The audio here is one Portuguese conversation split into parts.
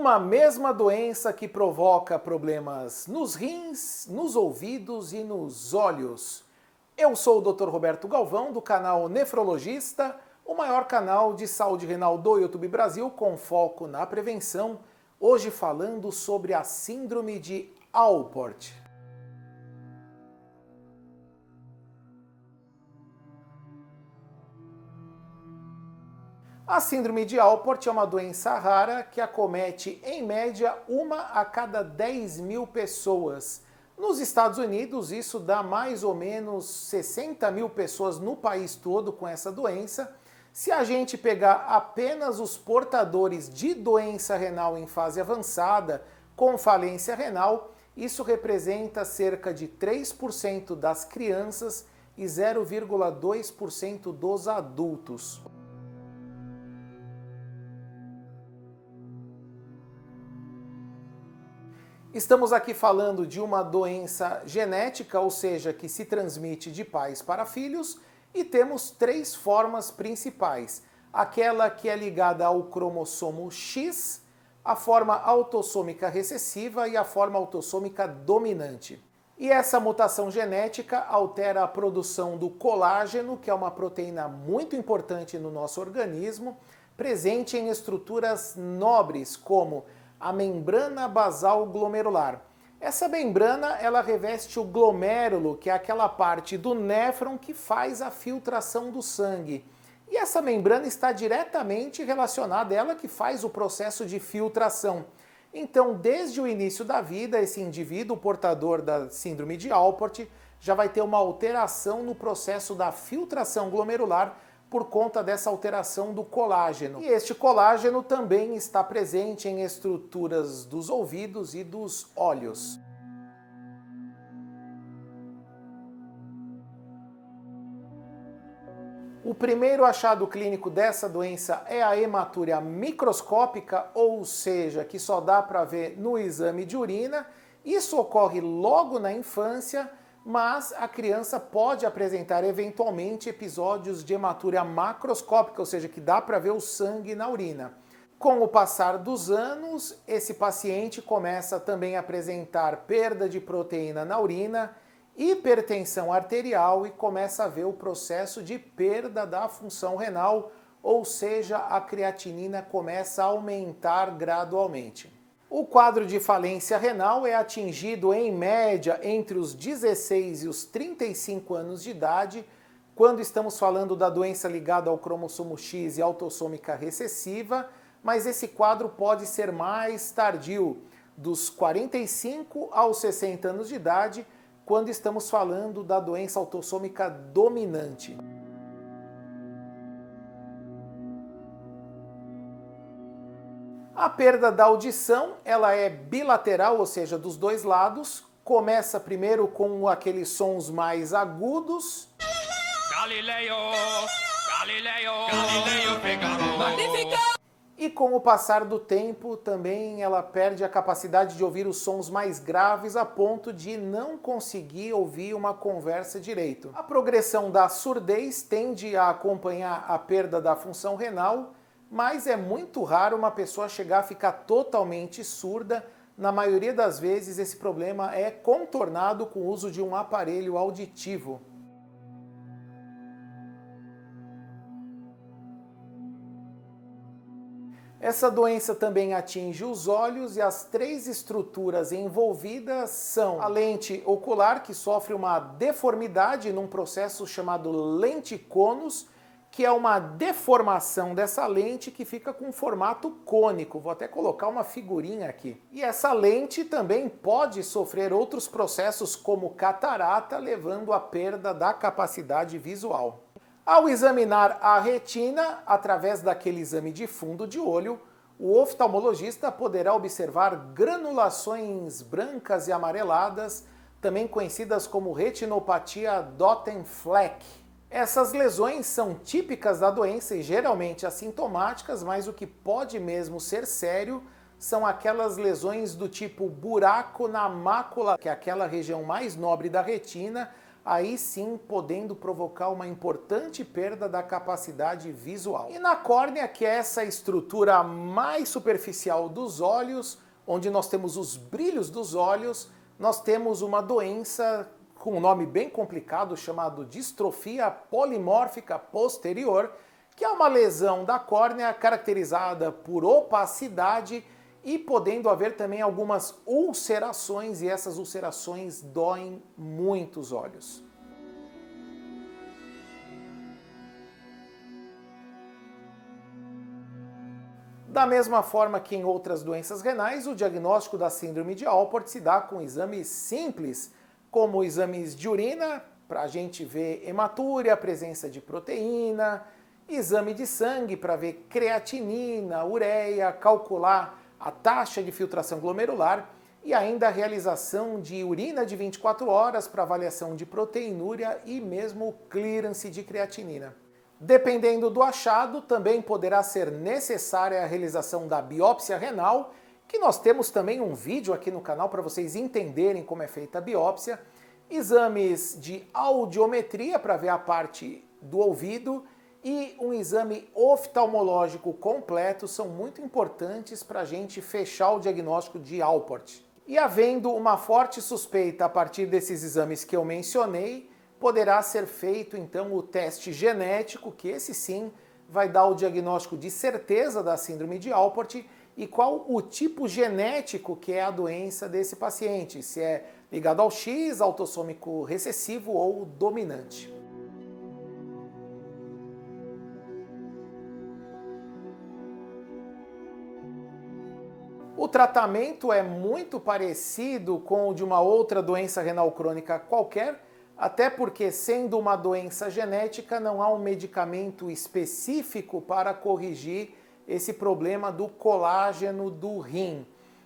Uma mesma doença que provoca problemas nos rins, nos ouvidos e nos olhos. Eu sou o Dr. Roberto Galvão, do canal Nefrologista, o maior canal de saúde renal do YouTube Brasil, com foco na prevenção, hoje falando sobre a síndrome de Alport. A síndrome de Alport é uma doença rara que acomete, em média, 1 a cada 10 mil pessoas. Nos Estados Unidos, isso dá mais ou menos 60 mil pessoas no país todo com essa doença. Se a gente pegar apenas os portadores de doença renal em fase avançada, com falência renal, isso representa cerca de 3% das crianças e 0,2% dos adultos. Estamos aqui falando de uma doença genética, ou seja, que se transmite de pais para filhos, e temos 3 formas principais. Aquela que é ligada ao cromossomo X, a forma autossômica recessiva e a forma autossômica dominante. E essa mutação genética altera a produção do colágeno, que é uma proteína muito importante no nosso organismo, presente em estruturas nobres como a membrana basal glomerular. Essa membrana, ela reveste o glomérulo, que é aquela parte do néfron que faz a filtração do sangue. E essa membrana está diretamente relacionada, ela que faz o processo de filtração. Então, desde o início da vida, esse indivíduo portador da síndrome de Alport já vai ter uma alteração no processo da filtração glomerular por conta dessa alteração do colágeno. E este colágeno também está presente em estruturas dos ouvidos e dos olhos. O primeiro achado clínico dessa doença é a hematúria microscópica, ou seja, que só dá para ver no exame de urina. Isso ocorre logo na infância, mas a criança pode apresentar eventualmente episódios de hematúria macroscópica, ou seja, que dá para ver o sangue na urina. Com o passar dos anos, esse paciente começa também a apresentar perda de proteína na urina, hipertensão arterial e começa a ver o processo de perda da função renal, ou seja, a creatinina começa a aumentar gradualmente. O quadro de falência renal é atingido em média entre os 16 e os 35 anos de idade, quando estamos falando da doença ligada ao cromossomo X e autossômica recessiva, mas esse quadro pode ser mais tardio, dos 45 aos 60 anos de idade, quando estamos falando da doença autossômica dominante. A perda da audição, ela é bilateral, ou seja, dos dois lados. Começa primeiro com aqueles sons mais agudos. Galileu, Galileu, Galileu, Figaro. E com o passar do tempo, também ela perde a capacidade de ouvir os sons mais graves a ponto de não conseguir ouvir uma conversa direito. A progressão da surdez tende a acompanhar a perda da função renal, mas é muito raro uma pessoa chegar a ficar totalmente surda. Na maioria das vezes, esse problema é contornado com o uso de um aparelho auditivo. Essa doença também atinge os olhos e as 3 estruturas envolvidas são a lente ocular, que sofre uma deformidade num processo chamado lente-conus, que é uma deformação dessa lente que fica com um formato cônico. Vou até colocar uma figurinha aqui. E essa lente também pode sofrer outros processos como catarata, levando à perda da capacidade visual. Ao examinar a retina, através daquele exame de fundo de olho, o oftalmologista poderá observar granulações brancas e amareladas, também conhecidas como retinopatia Dottem-Fleck. Essas lesões são típicas da doença e geralmente assintomáticas, mas o que pode mesmo ser sério são aquelas lesões do tipo buraco na mácula, que é aquela região mais nobre da retina, aí sim podendo provocar uma importante perda da capacidade visual. E na córnea, que é essa estrutura mais superficial dos olhos, onde nós temos os brilhos dos olhos, nós temos uma doença com um nome bem complicado chamado distrofia polimórfica posterior, que é uma lesão da córnea caracterizada por opacidade e podendo haver também algumas ulcerações, e essas ulcerações doem muito os olhos. Da mesma forma que em outras doenças renais, o diagnóstico da síndrome de Alport se dá com exames simples, como exames de urina, para a gente ver hematúria, presença de proteína, exame de sangue para ver creatinina, ureia, calcular a taxa de filtração glomerular e ainda a realização de urina de 24 horas para avaliação de proteinúria e mesmo clearance de creatinina. Dependendo do achado, também poderá ser necessária a realização da biópsia renal, que nós temos também um vídeo aqui no canal para vocês entenderem como é feita a biópsia, exames de audiometria para ver a parte do ouvido e um exame oftalmológico completo são muito importantes para a gente fechar o diagnóstico de Alport. E havendo uma forte suspeita a partir desses exames que eu mencionei, poderá ser feito então o teste genético, que esse sim vai dar o diagnóstico de certeza da síndrome de Alport e qual o tipo genético que é a doença desse paciente, se é ligado ao X, autossômico recessivo ou dominante. O tratamento é muito parecido com o de uma outra doença renal crônica qualquer, até porque, sendo uma doença genética, não há um medicamento específico para corrigir esse problema do colágeno do rim.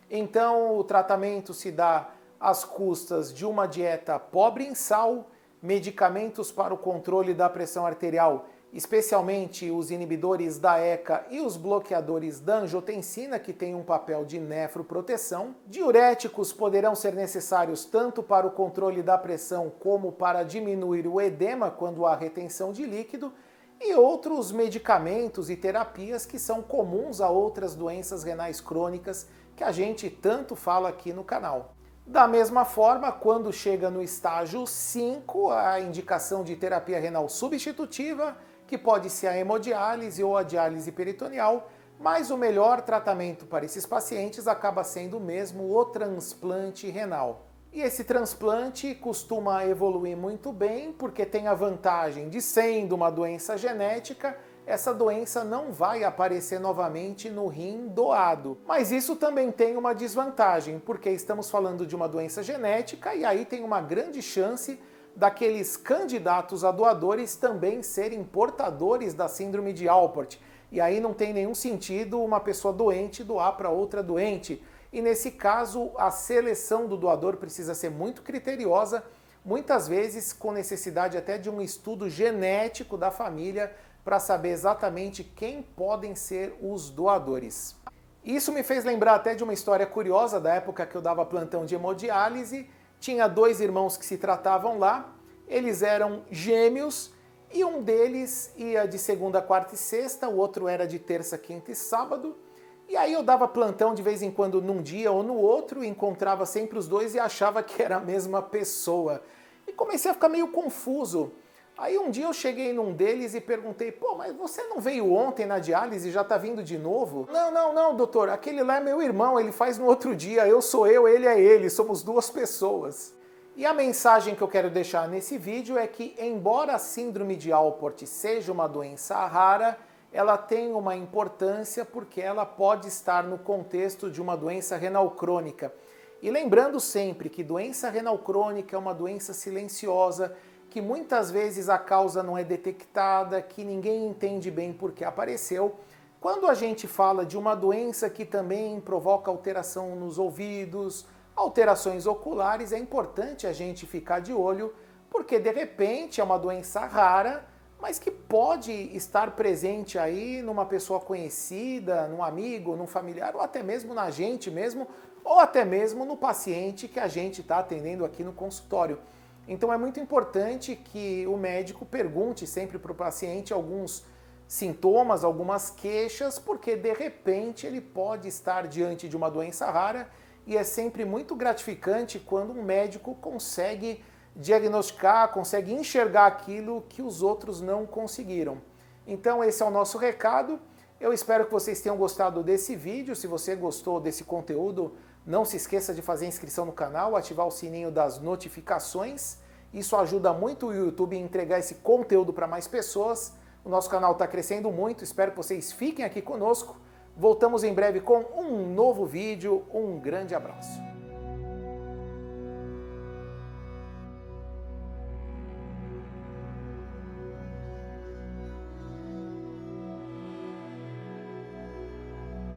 Então, o tratamento se dá às custas de uma dieta pobre em sal, medicamentos para o controle da pressão arterial, especialmente os inibidores da ECA e os bloqueadores da angiotensina, que têm um papel de nefroproteção. Diuréticos poderão ser necessários tanto para o controle da pressão como para diminuir o edema quando há retenção de líquido, e outros medicamentos e terapias que são comuns a outras doenças renais crônicas que a gente tanto fala aqui no canal. Da mesma forma, quando chega no estágio 5, a indicação de terapia renal substitutiva, que pode ser a hemodiálise ou a diálise peritoneal, mas o melhor tratamento para esses pacientes acaba sendo mesmo o transplante renal. E esse transplante costuma evoluir muito bem, porque tem a vantagem de, sendo uma doença genética, essa doença não vai aparecer novamente no rim doado. Mas isso também tem uma desvantagem, porque estamos falando de uma doença genética e aí tem uma grande chance daqueles candidatos a doadores também serem portadores da síndrome de Alport. E aí não tem nenhum sentido uma pessoa doente doar para outra doente. E nesse caso, a seleção do doador precisa ser muito criteriosa, muitas vezes com necessidade até de um estudo genético da família para saber exatamente quem podem ser os doadores. Isso me fez lembrar até de uma história curiosa da época que eu dava plantão de hemodiálise. Tinha 2 irmãos que se tratavam lá, eles eram gêmeos e um deles ia de segunda, quarta e sexta, o outro era de terça, quinta e sábado. E aí eu dava plantão de vez em quando num dia ou no outro, encontrava sempre os 2 e achava que era a mesma pessoa. E comecei a ficar meio confuso. Aí um dia eu cheguei num deles e perguntei, pô, mas você não veio ontem na diálise e já tá vindo de novo? Não, doutor, aquele lá é meu irmão, ele faz no outro dia, eu sou eu, ele é ele, somos 2 pessoas. E a mensagem que eu quero deixar nesse vídeo é que, embora a síndrome de Alport seja uma doença rara, ela tem uma importância porque ela pode estar no contexto de uma doença renal crônica. E lembrando sempre que doença renal crônica é uma doença silenciosa, que muitas vezes a causa não é detectada, que ninguém entende bem por que apareceu. Quando a gente fala de uma doença que também provoca alteração nos ouvidos, alterações oculares, é importante a gente ficar de olho, porque de repente é uma doença rara, mas que pode estar presente aí numa pessoa conhecida, num amigo, num familiar, ou até mesmo na gente mesmo, ou até mesmo no paciente que a gente está atendendo aqui no consultório. Então é muito importante que o médico pergunte sempre para o paciente alguns sintomas, algumas queixas, porque de repente ele pode estar diante de uma doença rara e é sempre muito gratificante quando um médico consegue diagnosticar, consegue enxergar aquilo que os outros não conseguiram. Então esse é o nosso recado. Eu espero que vocês tenham gostado desse vídeo. Se você gostou desse conteúdo, não se esqueça de fazer inscrição no canal, ativar o sininho das notificações. Isso ajuda muito o YouTube a entregar esse conteúdo para mais pessoas. O nosso canal está crescendo muito, espero que vocês fiquem aqui conosco. Voltamos em breve com um novo vídeo. Um grande abraço.